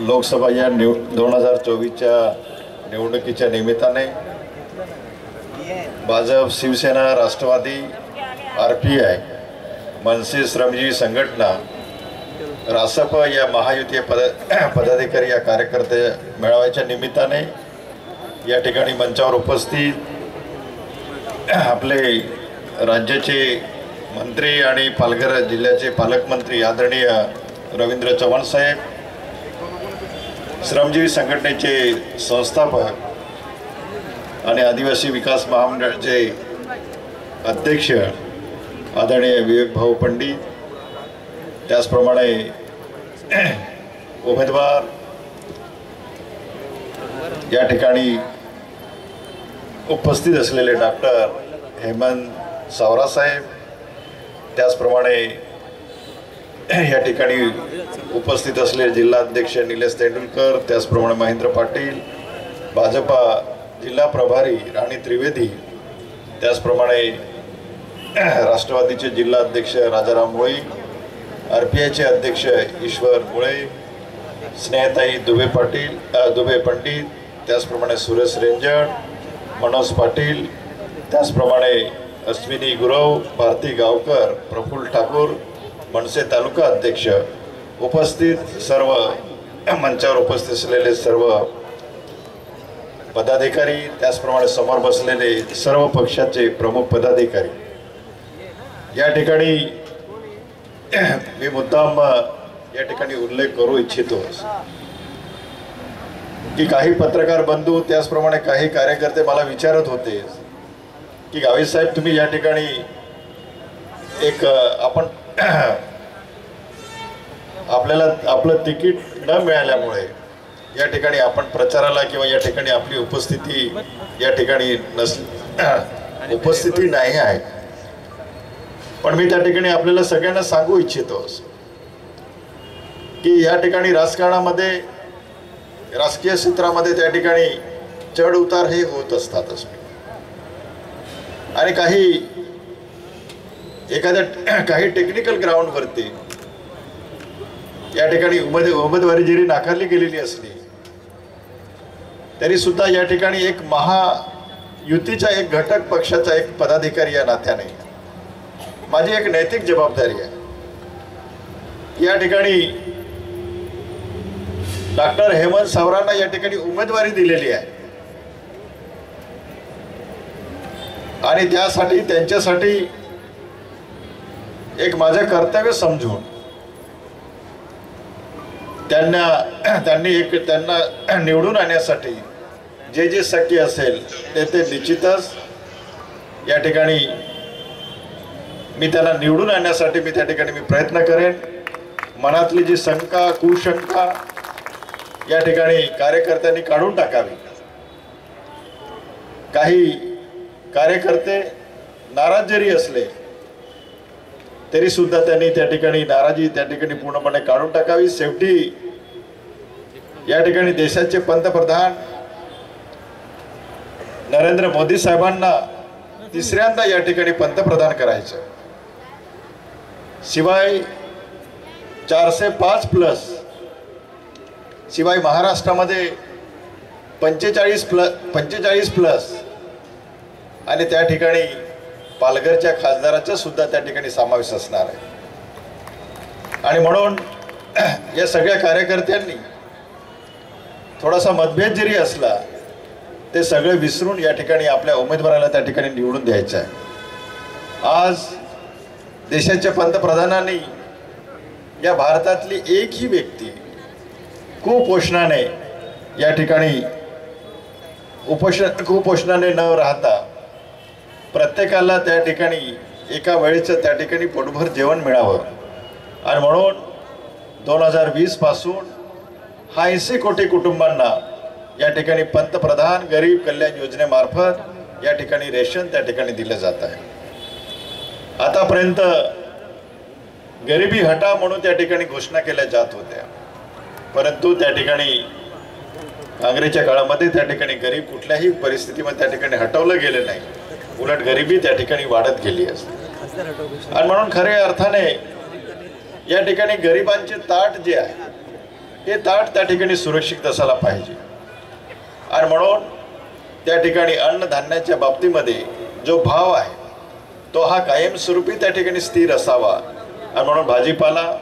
लोकसभा या 2024च्या निवडणुकीच्या निमित्ताने भाजप, शिवसेना, राष्ट्रवादी, RPI, मनसे, श्रमजीवी संघटना, रासप या महायुतीय पदाधिकारी या कार्यकर्ते मेळाव्याच्या निमित्ताने या ठिकाणी मंचावर उपस्थित आपले राज्याचे मंत्री आणि पालघर जिल्ह्याचे पालकमंत्री आदरणीय रवींद्र चव्हाण साहेब, श्रमजीवी संघटनेचे संस्थापक आणि आदिवासी विकास महामंडळाचे अध्यक्ष आदरणीय विवेक भाऊ पंडित, त्याचप्रमाणे उमेदवार या ठिकाणी उपस्थित असलेले डॉक्टर हेमंत सावरा साहेब, त्याचप्रमाणे या ठिकाणी उपस्थित असलेले जिल्हाध्यक्ष निलेश तेंडुलकर, त्याचप्रमाणे महेंद्र पाटील, भाजपा जिल्हा प्रभारी राणी त्रिवेदी, त्याचप्रमाणे राष्ट्रवादीचे जिल्हाध्यक्ष राजाराम मुळे, RPIचे अध्यक्ष ईश्वर मुळे, स्नेहताई दुबे पंडित, त्याचप्रमाणे सुरेश रेंजण, मनोज पाटील, त्याचप्रमाणे अश्विनी गुरव, भारती गावकर, प्रफुल्ल ठाकूर, मनसे तालुका अध्यक्ष, उपस्थित सर्व मंचावर उपस्थित असलेले सर्व पदाधिकारी, त्याचप्रमाणे समोर बसलेले सर्व पक्षाचे प्रमुख पदाधिकारी, या ठिकाणी मी मुद्दाम या ठिकाणी उल्लेख करू इच्छितो की काही पत्रकार बंधू, त्याचप्रमाणे काही कार्यकर्ते मला विचारत होते की गावी साहेब, तुम्ही या ठिकाणी एक आपण आपल्याला आपलं तिकीट न मिळाल्यामुळे या ठिकाणी आपण प्रचाराला किंवा या ठिकाणी आपली उपस्थिती या ठिकाणी उपस्थिती नाही आहे, पण मी त्या ठिकाणी आपल्याला सगळ्यांना सांगू इच्छितो की या ठिकाणी राजकारणामध्ये, राजकीय क्षेत्रामध्ये त्या ठिकाणी चढ उतार हे होत असतातच, आणि काही टेक्निकल ग्राउंडवरती या ठिकाणी उमेदवारी जरी नाकारली गेलेली असली तरी सुद्धा या ठिकाणी एक महायुतीचा एक घटक पक्षाचा एक पदाधिकारी या नात्याने माझी एक नैतिक जबाबदारी आहे या ठिकाणी डॉक्टर हेमंत सावरांना या ठिकाणी उमेदवारी दिलेली आहे, आणि त्यासाठी त्यांच्यासाठी एक माझं कर्तव्य समजून त्यांना निवडून आणण्यासाठी जे जे शक्य असेल ते निश्चितच या ठिकाणी मी त्यांना निवडून आणण्यासाठी मी त्या ठिकाणी प्रयत्न करेन। मनातली जी शंका, कुशंका या ठिकाणी कार्यकर्त्यांनी काढून टाकावी। काही कार्यकर्ते नाराज जरी असले तरी सुद्धा त्यांनी त्या ठिकाणी नाराजी त्या ठिकाणी पूर्णपणे काढून टाकावी। शेवटी या ठिकाणी देशाचे पंतप्रधान नरेंद्र मोदी साहेबांना तिसऱ्यांदा या ठिकाणी पंतप्रधान करायचं, शिवाय 405+ शिवाय महाराष्ट्रामध्ये 45+ आणि त्या ठिकाणी पालघरच्या खासदाराचा सुद्धा त्या ठिकाणी समावेश असणार आहे। आणि म्हणून या सगळ्या कार्यकर्त्यांनी थोडासा मतभेद जरी असला ते सगळे विसरून या ठिकाणी आपल्या उमेदवाराला त्या ठिकाणी निवडून द्यायचं आहे। आज देशाच्या पंतप्रधानांनी या भारतातली एकही व्यक्ती कुपोषणाने या ठिकाणी कुपोषणाने न राहता प्रत्येकाला त्या ठिकाणी एका वेळेचं त्या ठिकाणी पोटभर जेवण मिळावं, आणि म्हणून 2020 पासून 80 कोटी कुटुंबांना या ठिकाणी पंतप्रधान गरीब कल्याण योजनेमार्फत या ठिकाणी रेशन त्या ठिकाणी दिलं जात आहे। आतापर्यंत गरिबी हटा म्हणून त्या ठिकाणी घोषणा केल्या जात होत्या, परंतु त्या ठिकाणी काँग्रेसच्या काळामध्ये त्या ठिकाणी गरीब कुठल्याही परिस्थितीमध्ये त्या ठिकाणी हटवलं गेलं नाही, उलट गरिबी त्या ठिकाणी वाढत गेली असते। आणि म्हणून खऱ्या अर्थाने या ठिकाणी गरिबांचे ताट जे आहे हे ताट त्या ठिकाणी सुरक्षित असायला पाहिजे। आणि म्हणून त्या ठिकाणी अन्नधान्याच्या बाबतीमध्ये जो भाव आहे तो हा कायमस्वरूपी त्या ठिकाणी स्थिर असावा। आणि म्हणून भाजीपाला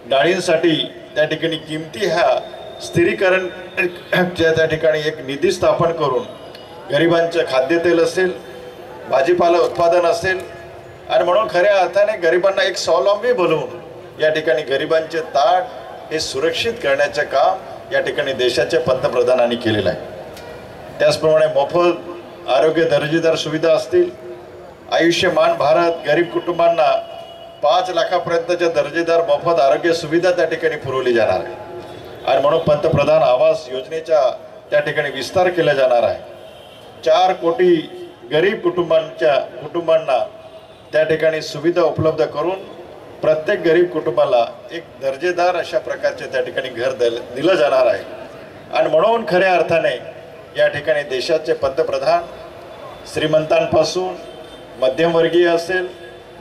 डाळींसाठी त्या ठिकाणी किमती ह्या स्थिरीकरण त्या ठिकाणी एक निधी स्थापन करून गरिबांचं खाद्यतेल असेल, भाजीपाला उत्पादन असेल, आणि म्हणून खऱ्या अर्थाने गरिबांना एक स्वावलंबी बनवून या ठिकाणी गरिबांचे ताट हे सुरक्षित करण्याचे काम या ठिकाणी देशाच्या पंतप्रधानांनी केलेलं आहे। त्याचप्रमाणे मोफत आरोग्य दर्जेदार सुविधा असतील, आयुष्यमान भारत गरीब कुटुंबांना 5 लाखापर्यंतच्या दर्जेदार मोफत आरोग्य सुविधा त्या ठिकाणी पुरवली जाणार आहे। आणि म्हणून पंतप्रधान आवास योजनेचा त्या ठिकाणी विस्तार केला जाणार आहे। 4 कोटी गरीब कुटुंबांना त्या ठिकाणी सुविधा उपलब्ध करून प्रत्येक गरीब कुटुंबाला एक दर्जेदार अशा प्रकारचे त्या ठिकाणी घर दिलं जाणार आहे। आणि म्हणून खऱ्या अर्थाने या ठिकाणी देशाचे पंतप्रधान श्रीमंतांपासून मध्यमवर्गीय असेल,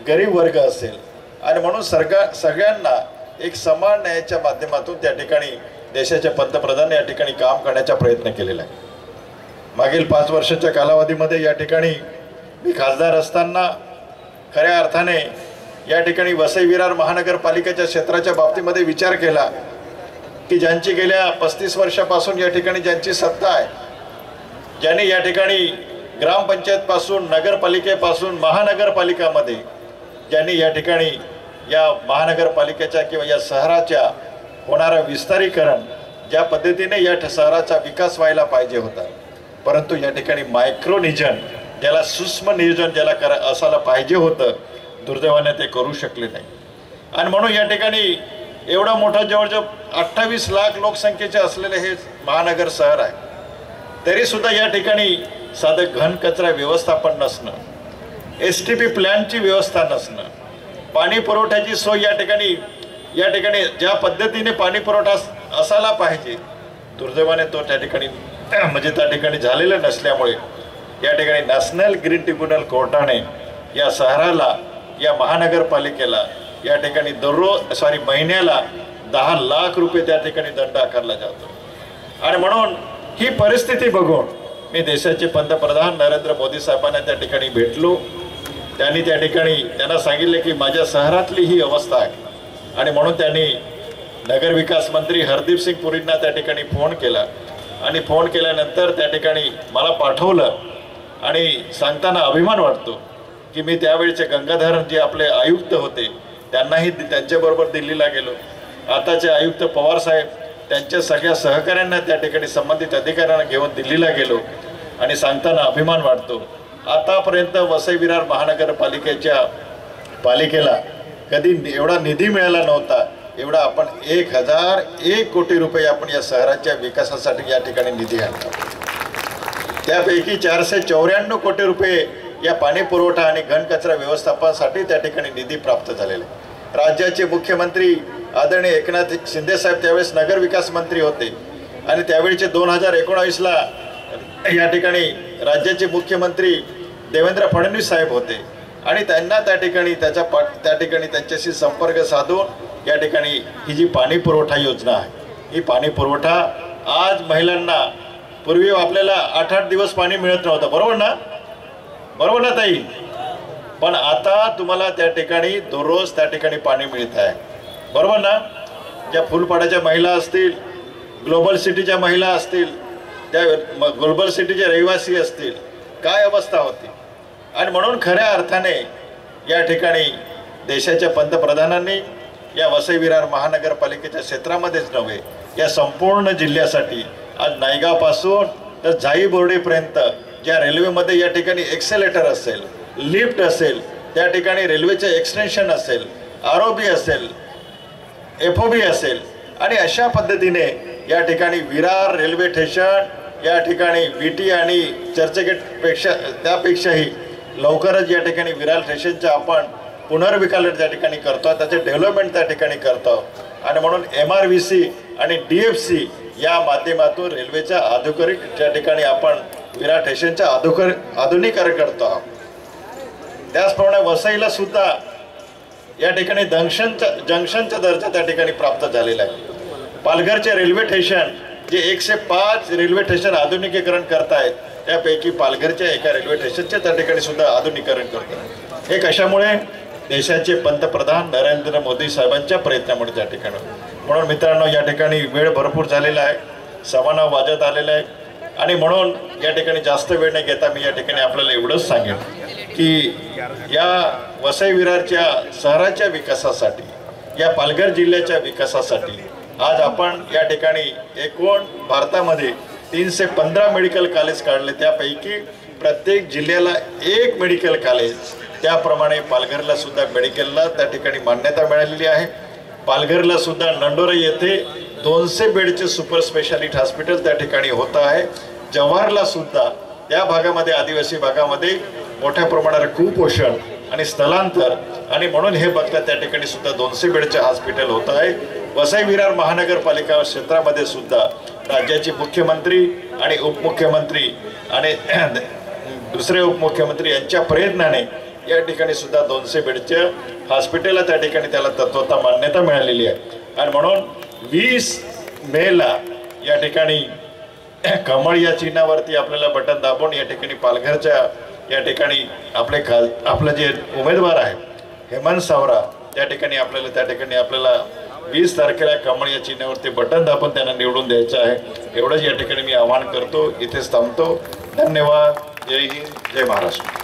गरीब वर्ग असेल, आणि म्हणून सगळ्यांना एक समान न्यायाच्या माध्यमातून त्या ठिकाणी देशाचे पंतप्रधान या ठिकाणी काम करण्याचा प्रयत्न केलेला आहे। मागील 5 वर्षाच्या कालावधीमध्ये या ठिकाणी मी खासदार असताना खऱ्या अर्थाने या ठिकाणी वसई विरार महानगरपालिकेच्या क्षेत्राच्या बाबतीमध्ये विचार केला की ज्यांची गेल्या 35 वर्षापासून या ठिकाणी ज्यांची सत्ता आहे, ज्यांनी या ठिकाणी ग्रामपंचायतपासून नगरपालिकेपासून महानगरपालिकामध्ये ज्यांनी या ठिकाणी या महानगरपालिकेच्या किंवा या शहराच्या होणारं विस्तारीकरण ज्या पद्धतीने या शहराचा विकास व्हायला पाहिजे होता, परंतु या ठिकाणी मायक्रो नियोजन ज्याला सूक्ष्म नियोजन ज्याला असायला पाहिजे होतं, दुर्दैवाने ते करू शकले नाही। आणि म्हणून या ठिकाणी एवढा मोठा जवळजवळ 28 लाख लोकसंख्येचे असलेले हे महानगर शहर आहे, तरीसुद्धा या ठिकाणी साधं घन कचरा व्यवस्थापन नसणं, STP प्लॅनची व्यवस्था नसणं, पाणी पुरवठ्याची सोय या ठिकाणी ज्या पद्धतीने पाणी पुरवठा असायला पाहिजे, दुर्दैवाने तो त्या ठिकाणी म्हणजे त्या ठिकाणी झालेलं नसल्यामुळे या ठिकाणी नॅशनल ग्रीन ट्रिब्युनल कोर्टाने या शहराला, या महानगरपालिकेला या ठिकाणी महिन्याला 10 लाख रुपये त्या ठिकाणी दंड आकारला जातो। आणि म्हणून ही परिस्थिती बघून मी देशाचे पंतप्रधान नरेंद्र मोदी साहेबांना त्या ठिकाणी भेटलो। त्यांनी त्या ठिकाणी त्यांना सांगितले की माझ्या शहरातली ही अवस्था आहे, आणि म्हणून त्यांनी नगरविकास मंत्री हरदीप सिंग पुरींना त्या ठिकाणी फोन केला, आणि फोन केल्यानंतर त्या ठिकाणी मला पाठवलं। आणि सांगताना अभिमान वाटतो की मी त्यावेळचे गंगाधर जे आपले आयुक्त होते त्यांनाही त्यांच्याबरोबर दिल्लीला गेलो, आताचे आयुक्त पवार साहेब त्यांच्या सगळ्या सहकाऱ्यांना त्या ठिकाणी संबंधित अधिकाऱ्यांना घेऊन दिल्लीला गेलो। आणि सांगताना अभिमान वाटतो, आतापर्यंत वसई विरार पालिकेला कधी एवढा निधी मिळाला नव्हता, एवढा आपण 1001 कोटी रुपये आपण या शहराच्या विकासासाठी या ठिकाणी निधी आणतो। त्यापैकी 494 कोटी रुपये या पाणी पुरवठा आणि घनकचरा व्यवस्थापनासाठी त्या ठिकाणी निधी प्राप्त झालेला आहे। राज्याचे मुख्यमंत्री आदरणीय एकनाथ शिंदे साहेब त्यावेळेस नगर विकास मंत्री होते, आणि त्यावेळीचे 2019ला या ठिकाणी राज्याचे मुख्यमंत्री देवेंद्र फडणवीस साहेब होते, आणि त्यांना त्या ठिकाणी त्यांच्याशी संपर्क साधून या ठिकाणी ही जी पाणी पुरवठा योजना आहे, ही पाणी पुरवठा आज महिलांना, पूर्वी आपल्याला 8-8 दिवस पाणी मिळत नव्हतं, बरोबर ना ताई, पण आता तुम्हाला त्या ठिकाणी दररोज त्या ठिकाणी पाणी मिळत आहे, बरोबर ना। ज्या फुलपाड्याच्या महिला असतील, ग्लोबल सिटीच्या महिला असतील, त्या ग्लोबल सिटीचे रहिवासी असतील, काय अवस्था होती। आणि म्हणून खऱ्या अर्थाने या ठिकाणी देशाच्या पंतप्रधानांनी या वसई विरार महानगरपालिकेच्या क्षेत्रामध्येच नव्हे, या संपूर्ण जिल्ह्यासाठी आज नायगावपासून तर जाई बोर्डेपर्यंत ज्या रेल्वेमध्ये या ठिकाणी एक्सेलेटर असेल, लिफ्ट असेल, त्या ठिकाणी रेल्वेचे एक्सटेन्शन असेल, ROB असेल, FOB असेल, आणि अशा पद्धतीने या ठिकाणी विरार रेल्वे स्टेशन या ठिकाणी VT आणि चर्चगेटपेक्षा त्यापेक्षाही लवकरच या ठिकाणी विरार स्टेशनचं आपण पुनर्विकास त्या ठिकाणी करतो, त्याचे डेव्हलपमेंट त्या ठिकाणी करतो। आणि म्हणून MRVC आणि DFC या माध्यमातून रेल्वेच्या आधुनिक त्या ठिकाणी आपण विरार स्टेशनच्या आधुनिकीकरण करतो आहोत। त्याचप्रमाणे वसईला सुद्धा या ठिकाणी जंक्शनचा दर्जा त्या ठिकाणी प्राप्त झालेला आहे। पालघरचे रेल्वे स्टेशन जे 105 रेल्वे स्टेशन आधुनिकीकरण करतायत त्यापैकी पालघरच्या एका रेल्वे स्टेशनचे त्या ठिकाणी सुद्धा आधुनिकीकरण करतात। हे कशामुळे? देशाचे पंतप्रधान नरेंद्र मोदी साहेबांच्या प्रयत्नामुळे त्या ठिकाणी। म्हणून मित्रांनो, या ठिकाणी वेळ भरपूर झालेला आहे, 9:15 वाजत आलेला आहे आणि म्हणून या ठिकाणी जास्त वेळ न घेता मी या ठिकाणी आपल्याला एवढंच सांगेन की या वसई विरारच्या शहराच्या विकासासाठी, या पालघर जिल्ह्याच्या विकासासाठी आज आपण या ठिकाणी एकूण भारतामध्ये 315 मेडिकल कॉलेज काढले, त्यापैकी प्रत्येक जिल्ह्याला एक मेडिकल कॉलेज, त्याप्रमाणे पालघरला सुद्धा मेडिकलला त्या ठिकाणी मान्यता मिळालेली आहे। पालघरला सुद्धा नंडोरे येथे 200 बेडचे सुपर स्पेशालिटी हॉस्पिटल त्या ठिकाणी होत आहे। जव्हारला सुद्धा त्या भागामध्ये, आदिवासी भागामध्ये मोठ्या प्रमाणावर कुपोषण आणि स्थलांतर आणि म्हणून हे बघता त्या ठिकाणी सुद्धा 200 बेडचे हॉस्पिटल होत आहे। वसई विरार महानगरपालिका क्षेत्रामध्ये सुद्धा राज्याचे मुख्यमंत्री आणि उपमुख्यमंत्री आणि दुसरे उपमुख्यमंत्री यांच्या प्रयत्नाने या ठिकाणी सुद्धा 200 बेडचे हॉस्पिटलला त्या ठिकाणी त्याला तत्वता मान्यता मिळालेली आहे। आणि म्हणून 20 मेला या ठिकाणी कमळ या चिन्हावरती आपल्याला बटन दाबून या ठिकाणी पालघरच्या या ठिकाणी आपले जे उमेदवार आहे हेमंत सावरा त्या ठिकाणी आपल्याला 20 तारखेला कमळ या चिन्हावरती बटन दाबून त्यांना निवडून द्यायचं आहे। एवढंच या ठिकाणी मी आवाहन करतो, इथेच थांबतो। धन्यवाद। जय हिंद, जय महाराष्ट्र।